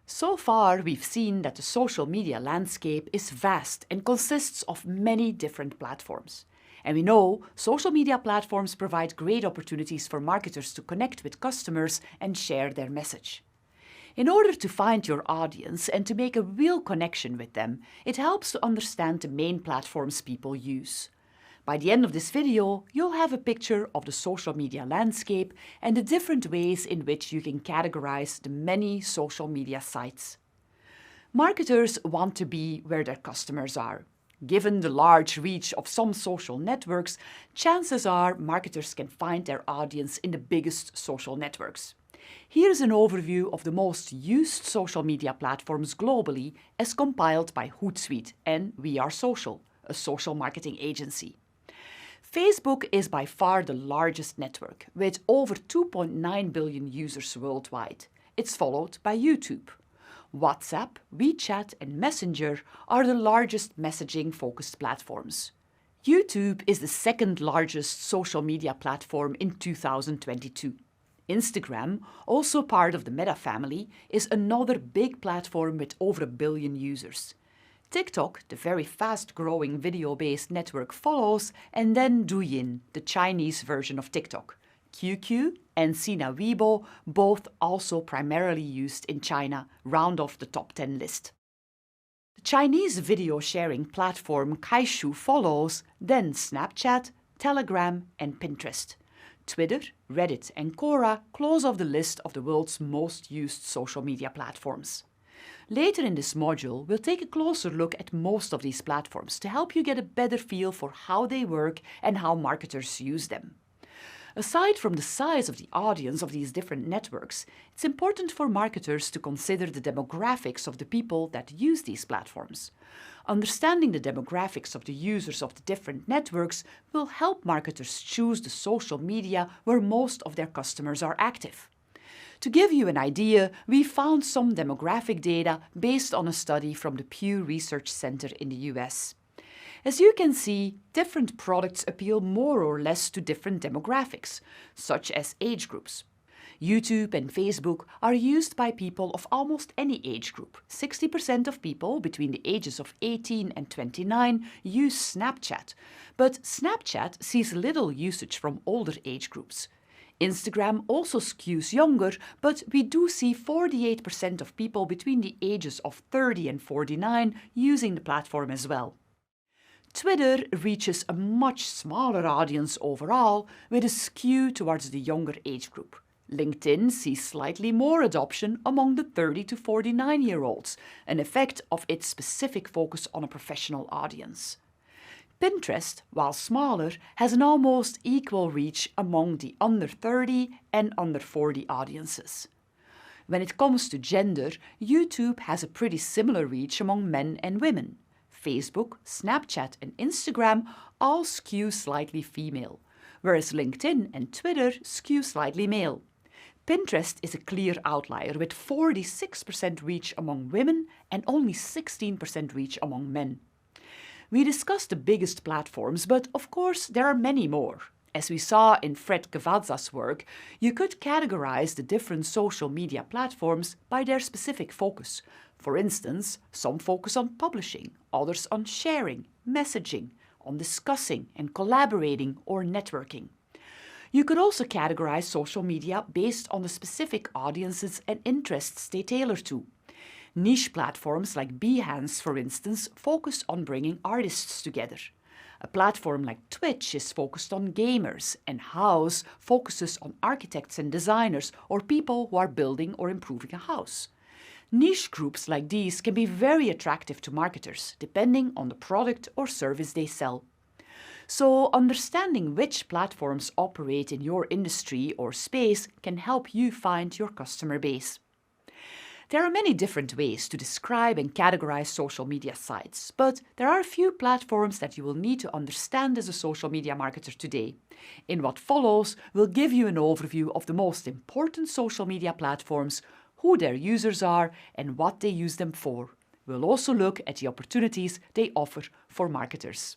So far, we've seen that the social media landscape is vast and consists of many different platforms. And we know social media platforms provide great opportunities for marketers to connect with customers and share their message. In order to find your audience and to make a real connection with them, it helps to understand the main platforms people use. By the end of this video, you'll have a picture of the social media landscape and the different ways in which you can categorize the many social media sites. Marketers want to be where their customers are. Given the large reach of some social networks, chances are marketers can find their audience in the biggest social networks. Here's an overview of the most used social media platforms globally as compiled by Hootsuite and We Are Social, a social marketing agency. Facebook is by far the largest network, with over 2.9 billion users worldwide. It's followed by YouTube. WhatsApp, WeChat and Messenger are the largest messaging-focused platforms. YouTube is the second largest social media platform in 2022. Instagram, also part of the Meta family, is another big platform with over 1 billion users. TikTok, the very fast-growing video-based network, follows, and then Douyin, the Chinese version of TikTok. QQ and Sina Weibo, both also primarily used in China, round off the top 10 list. The Chinese video sharing platform Kaishu follows, then Snapchat, Telegram and Pinterest. Twitter, Reddit and Quora close off the list of the world's most used social media platforms. Later in this module, we'll take a closer look at most of these platforms to help you get a better feel for how they work and how marketers use them. Aside from the size of the audience of these different networks, it's important for marketers to consider the demographics of the people that use these platforms. Understanding the demographics of the users of the different networks will help marketers choose the social media where most of their customers are active. To give you an idea, we found some demographic data based on a study from the Pew Research Center in the US. As you can see, different products appeal more or less to different demographics, such as age groups. YouTube and Facebook are used by people of almost any age group. 60% of people between the ages of 18 and 29 use Snapchat, but Snapchat sees little usage from older age groups. Instagram also skews younger, but we do see 48% of people between the ages of 30 and 49 using the platform as well. Twitter reaches a much smaller audience overall, with a skew towards the younger age group. LinkedIn sees slightly more adoption among the 30 to 49-year-olds, an effect of its specific focus on a professional audience. Pinterest, while smaller, has an almost equal reach among the under 30 and under 40 audiences. When it comes to gender, YouTube has a pretty similar reach among men and women. Facebook, Snapchat and Instagram all skew slightly female, whereas LinkedIn and Twitter skew slightly male. Pinterest is a clear outlier with 46% reach among women and only 16% reach among men. We discussed the biggest platforms, but of course there are many more. As we saw in Fred Cavazza's work, you could categorize the different social media platforms by their specific focus. For instance, some focus on publishing, others on sharing, messaging, on discussing and collaborating or networking. You could also categorize social media based on the specific audiences and interests they tailor to. Niche platforms like Behance, for instance, focus on bringing artists together. A platform like Twitch is focused on gamers, and Houzz focuses on architects and designers or people who are building or improving a house. Niche groups like these can be very attractive to marketers, depending on the product or service they sell. So, understanding which platforms operate in your industry or space can help you find your customer base. There are many different ways to describe and categorize social media sites, but there are a few platforms that you will need to understand as a social media marketer today. In what follows, we'll give you an overview of the most important social media platforms, who their users are, and what they use them for. We'll also look at the opportunities they offer for marketers.